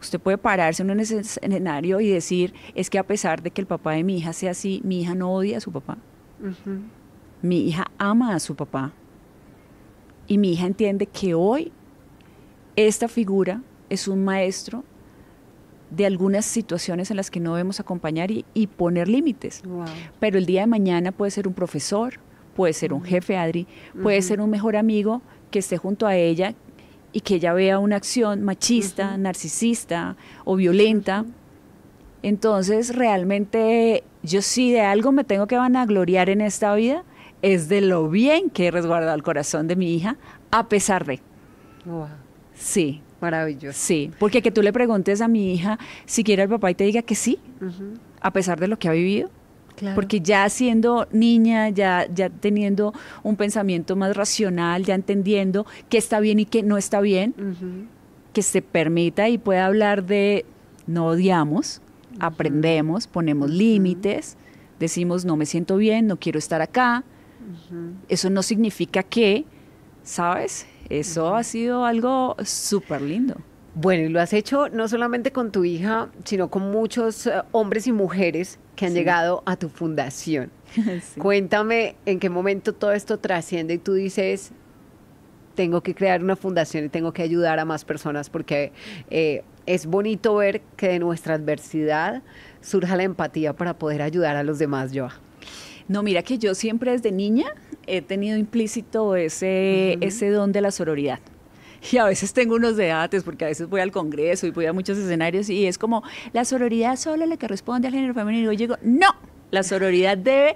Usted puede pararse en un escenario y decir, es que a pesar de que el papá de mi hija sea así, mi hija no odia a su papá. Mi hija ama a su papá. Y mi hija entiende que hoy esta figura es un maestro de algunas situaciones en las que no debemos acompañar y poner límites. Wow. Pero el día de mañana puede ser un profesor, puede ser un jefe, Adri, puede ser un mejor amigo que esté junto a ella y que ella vea una acción machista, narcisista o violenta. Entonces, realmente, yo sí de algo me tengo que vanagloriar en esta vida, es de lo bien que he resguardado el corazón de mi hija, a pesar de. Wow. Sí. Maravilloso. Sí, porque que tú le preguntes a mi hija si quiere al papá y te diga que sí, a pesar de lo que ha vivido. Claro. Porque ya siendo niña, ya teniendo un pensamiento más racional, ya entendiendo qué está bien y qué no está bien, que se permita y pueda hablar de no odiamos, aprendemos, ponemos límites, decimos no me siento bien, no quiero estar acá. Eso no significa que, ¿sabes? Eso ha sido algo súper lindo. Bueno, y lo has hecho no solamente con tu hija, sino con muchos hombres y mujeres que han llegado a tu fundación. Sí. Cuéntame en qué momento todo esto trasciende y tú dices, tengo que crear una fundación y tengo que ayudar a más personas, porque es bonito ver que de nuestra adversidad surja la empatía para poder ayudar a los demás, Joa. No, mira que yo siempre desde niña he tenido implícito ese don de la sororidad. Y a veces tengo unos debates, porque a veces voy al Congreso y voy a muchos escenarios y es como, la sororidad solo le corresponde al género femenino. Y yo digo, no, la sororidad debe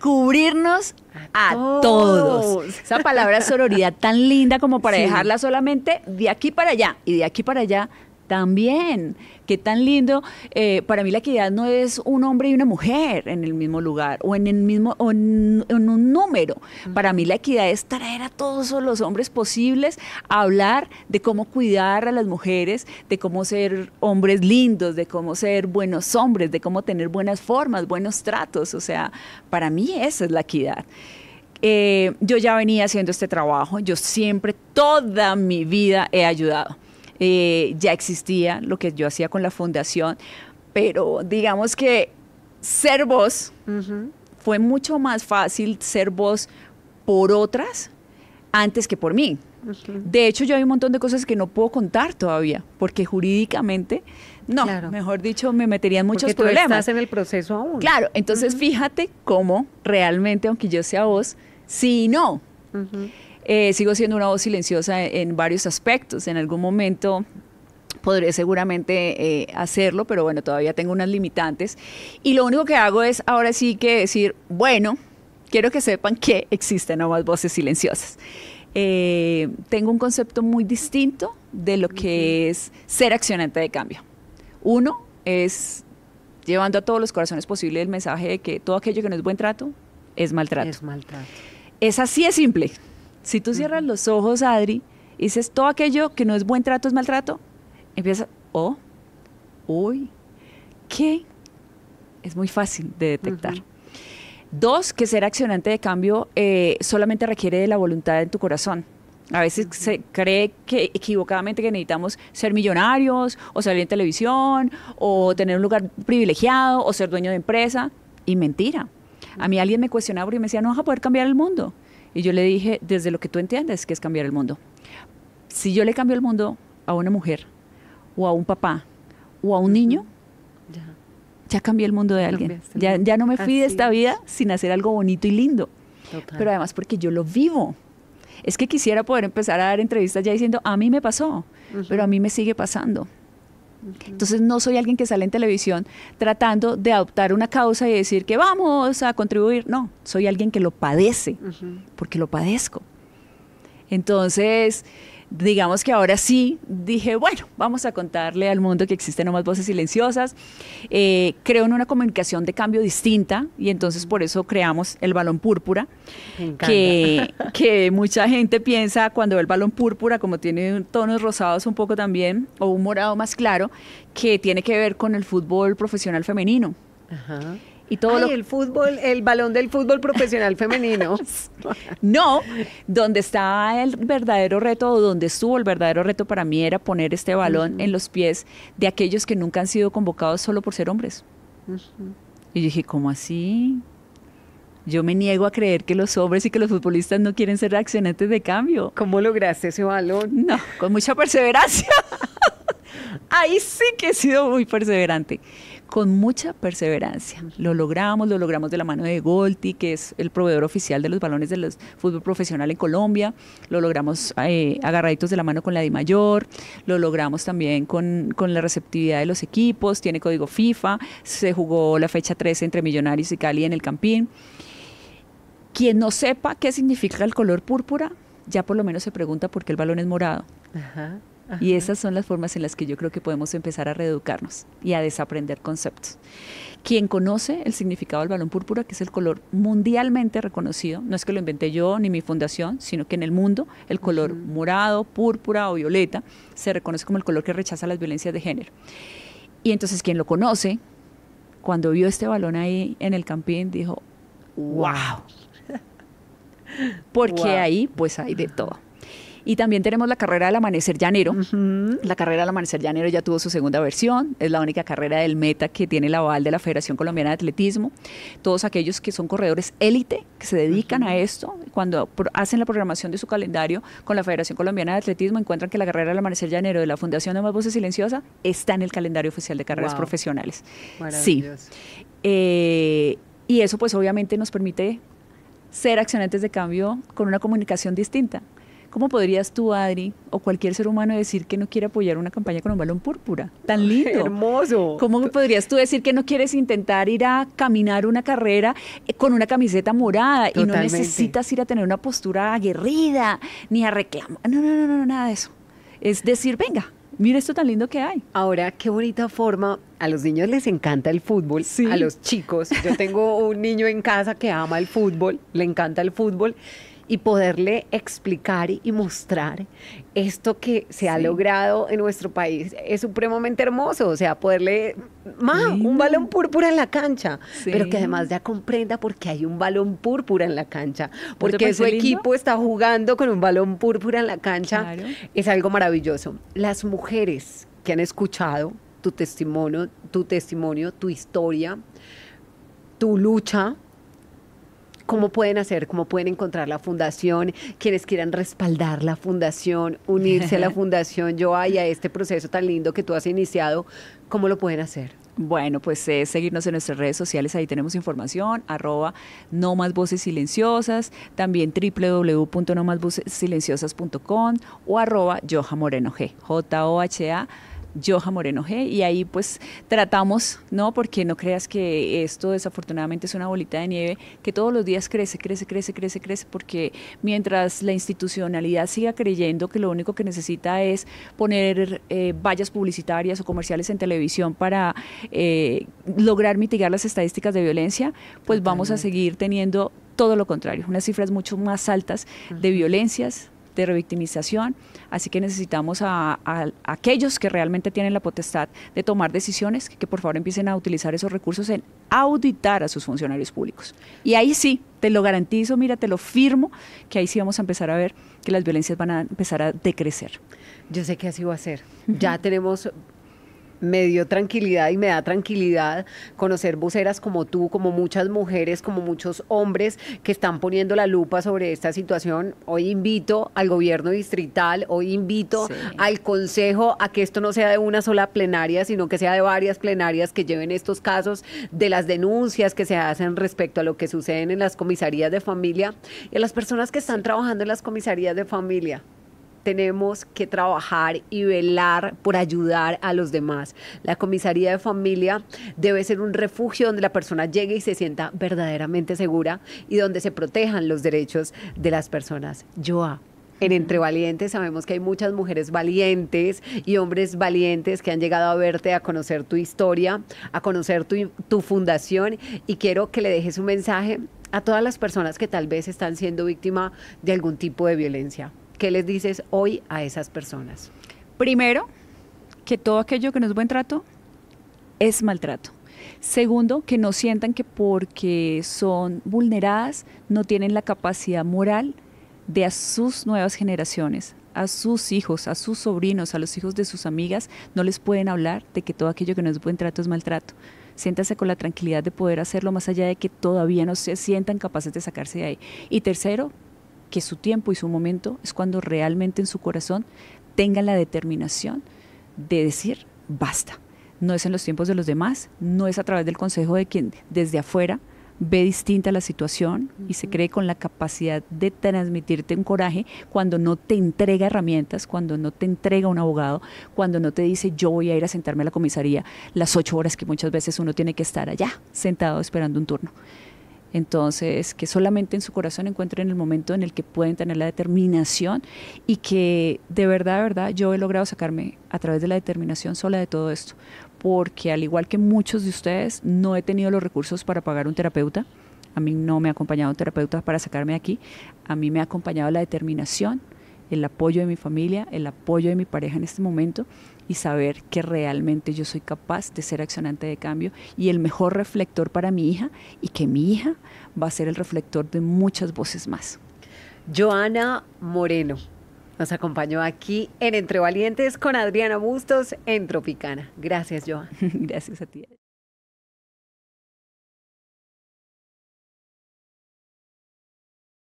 cubrirnos a todos. Esa palabra sororidad tan linda como para dejarla solamente de aquí para allá y de aquí para allá también. Qué tan lindo. Para mí la equidad no es un hombre y una mujer en el mismo lugar o en el mismo o en un número. Para mí la equidad es traer a todos los hombres posibles a hablar de cómo cuidar a las mujeres, de cómo ser hombres lindos, de cómo ser buenos hombres, de cómo tener buenas formas, buenos tratos. O sea, para mí esa es la equidad. Yo ya venía haciendo este trabajo. Yo siempre, toda mi vida he ayudado. Ya existía lo que yo hacía con la fundación, pero digamos que ser voz fue mucho más fácil ser voz por otras antes que por mí. De hecho, yo hay un montón de cosas que no puedo contar todavía, porque jurídicamente, no, claro. Mejor dicho, me metería en muchos problemas. Porque tú estás en el proceso aún. Claro, entonces fíjate cómo realmente, aunque yo sea voz, sí y no. Sigo siendo una voz silenciosa en varios aspectos. En algún momento podré seguramente hacerlo, pero bueno, todavía tengo unas limitantes. Y lo único que hago es ahora sí que decir, bueno, quiero que sepan que existen nuevas voces silenciosas. Tengo un concepto muy distinto de lo que es ser accionante de cambio. Uno es llevando a todos los corazones posible el mensaje de que todo aquello que no es buen trato es maltrato. Es maltrato. Es así de simple. Si tú cierras los ojos, Adri, y dices todo aquello que no es buen trato es maltrato, empieza, uy, ¿qué? Es muy fácil de detectar. Dos, que ser accionante de cambio solamente requiere de la voluntad en tu corazón. A veces se cree que equivocadamente que necesitamos ser millonarios, o salir en televisión, o tener un lugar privilegiado, o ser dueño de empresa. Y mentira. A mí alguien me cuestionaba porque me decía, no vas a poder cambiar el mundo. Y yo le dije, desde lo que tú entiendes, que es cambiar el mundo. Si yo le cambio el mundo a una mujer, o a un papá, o a un niño, ya cambié el mundo de alguien. Ya no me fui de esta vida sin hacer algo bonito y lindo. Total. Pero además porque yo lo vivo. Es que quisiera poder empezar a dar entrevistas ya diciendo, a mí me pasó, pero a mí me sigue pasando. Entonces no soy alguien que sale en televisión tratando de adoptar una causa y decir que vamos a contribuir. No, soy alguien que lo padece, porque lo padezco. Entonces, digamos que ahora sí dije, bueno, vamos a contarle al mundo que existen No Más Voces Silenciosas. Creo en una comunicación de cambio distinta y entonces por eso creamos el balón púrpura, que mucha gente piensa cuando ve el balón púrpura, como tiene tonos rosados un poco también, o un morado más claro, que tiene que ver con el fútbol profesional femenino. Ajá. Y todo el fútbol, el balón del fútbol profesional femenino. No, donde está el verdadero reto, o donde estuvo el verdadero reto para mí era poner este balón en los pies de aquellos que nunca han sido convocados solo por ser hombres. Y yo dije, ¿cómo así? Yo me niego a creer que los hombres y que los futbolistas no quieren ser accionantes de cambio. ¿Cómo lograste ese balón? No, con mucha perseverancia. Ahí sí que he sido muy perseverante. Con mucha perseverancia. Lo logramos de la mano de Golti, que es el proveedor oficial de los balones del fútbol profesional en Colombia. Lo logramos agarraditos de la mano con la DIMAYOR. Lo logramos también con la receptividad de los equipos. Tiene código FIFA. Se jugó la fecha 13 entre Millonarios y Cali en el Campín. Quien no sepa qué significa el color púrpura, ya por lo menos se pregunta por qué el balón es morado. Ajá. Ajá. Y esas son las formas en las que yo creo que podemos empezar a reeducarnos y a desaprender conceptos. Quien conoce el significado del balón púrpura, que es el color mundialmente reconocido, no es que lo inventé yo ni mi fundación, sino que en el mundo el color morado, púrpura o violeta se reconoce como el color que rechaza las violencias de género. Y entonces quien lo conoce, cuando vio este balón ahí en el Campín, dijo, ¡wow! Porque ahí pues hay de todo. Y también tenemos la carrera del Amanecer Llanero. La carrera del Amanecer Llanero ya tuvo su segunda versión. Es la única carrera del Meta que tiene el aval de la Federación Colombiana de Atletismo. Todos aquellos que son corredores élite, que se dedican a esto, cuando hacen la programación de su calendario con la Federación Colombiana de Atletismo, encuentran que la carrera del Amanecer Llanero de la Fundación No Más Voces Silenciosas está en el calendario oficial de carreras profesionales. Sí. Y eso pues obviamente nos permite ser accionantes de cambio con una comunicación distinta. ¿Cómo podrías tú, Adri, o cualquier ser humano decir que no quiere apoyar una campaña con un balón púrpura? ¡Tan lindo! ¡Hermoso! ¿Cómo podrías tú decir que no quieres intentar ir a caminar una carrera con una camiseta morada? Totalmente. Y no necesitas ir a tener una postura aguerrida, ni a reclamar. No, nada de eso. Es decir, venga, mira esto tan lindo que hay. Ahora, qué bonita forma. A los niños les encanta el fútbol, sí. A los chicos. Yo tengo un niño en casa que ama el fútbol, le encanta el fútbol. Y poderle explicar y mostrar esto que se ha logrado en nuestro país es supremamente hermoso. O sea, poderle, un balón púrpura en la cancha, pero que además ya comprenda por qué hay un balón púrpura en la cancha, porque su equipo está jugando con un balón púrpura en la cancha. Claro. Es algo maravilloso. Las mujeres que han escuchado tu testimonio, tu historia, tu lucha, ¿cómo pueden hacer? ¿Cómo pueden encontrar la fundación? Quienes quieran respaldar la fundación, unirse a la fundación Yoa y a este proceso tan lindo que tú has iniciado, ¿cómo lo pueden hacer? Bueno, pues seguirnos en nuestras redes sociales, ahí tenemos información, @No Más Voces Silenciosas, también www.nomasvocesilenciosas.com o @JohaMorenoG, JOHA Joha Moreno G, y ahí pues tratamos, ¿no? Porque no creas que esto desafortunadamente es una bolita de nieve que todos los días crece, porque mientras la institucionalidad siga creyendo que lo único que necesita es poner vallas publicitarias o comerciales en televisión para lograr mitigar las estadísticas de violencia, pues vamos a seguir teniendo todo lo contrario, unas cifras mucho más altas de violencias, de revictimización, así que necesitamos a aquellos que realmente tienen la potestad de tomar decisiones, que por favor empiecen a utilizar esos recursos en auditar a sus funcionarios públicos. Y ahí sí, te lo garantizo, mira, te lo firmo, que ahí sí vamos a empezar a ver que las violencias van a empezar a decrecer. Yo sé que así va a ser. Ya tenemos... Me dio tranquilidad y me da tranquilidad conocer voceras como tú, como muchas mujeres, como muchos hombres que están poniendo la lupa sobre esta situación. Hoy invito al gobierno distrital, hoy invito al consejo a que esto no sea de una sola plenaria, sino que sea de varias plenarias que lleven estos casos de las denuncias que se hacen respecto a lo que sucede en las comisarías de familia y a las personas que están trabajando en las comisarías de familia. Tenemos que trabajar y velar por ayudar a los demás. La comisaría de familia debe ser un refugio donde la persona llegue y se sienta verdaderamente segura y donde se protejan los derechos de las personas. Yoa, En Entre Valientes sabemos que hay muchas mujeres valientes y hombres valientes que han llegado a verte, a conocer tu historia, a conocer tu fundación, y quiero que le dejes un mensaje a todas las personas que tal vez están siendo víctimas de algún tipo de violencia. ¿Qué les dices hoy a esas personas? Primero, que todo aquello que no es buen trato es maltrato. Segundo, que no sientan que porque son vulneradas no tienen la capacidad moral de a sus nuevas generaciones, a sus hijos, a sus sobrinos, a los hijos de sus amigas, no les pueden hablar de que todo aquello que no es buen trato es maltrato. Siéntanse con la tranquilidad de poder hacerlo, más allá de que todavía no se sientan capaces de sacarse de ahí. Y tercero, que su tiempo y su momento es cuando realmente en su corazón tengan la determinación de decir basta. No es en los tiempos de los demás, no es a través del consejo de quien desde afuera ve distinta la situación y se cree con la capacidad de transmitirte un coraje cuando no te entrega herramientas, cuando no te entrega un abogado, cuando no te dice yo voy a ir a sentarme a la comisaría las 8 horas que muchas veces uno tiene que estar allá sentado esperando un turno. Entonces, que solamente en su corazón encuentren el momento en el que pueden tener la determinación, y que de verdad, yo he logrado sacarme a través de la determinación sola de todo esto, porque al igual que muchos de ustedes, no he tenido los recursos para pagar un terapeuta. A mí no me ha acompañado un terapeuta para sacarme de aquí. A mí me ha acompañado la determinación, el apoyo de mi familia, el apoyo de mi pareja en este momento, y saber que realmente yo soy capaz de ser accionante de cambio y el mejor reflector para mi hija, y que mi hija va a ser el reflector de muchas voces más. Johanna Moreno nos acompañó aquí en Entre Valientes con Adriana Bustos en Tropicana. Gracias, Johanna. Gracias a ti.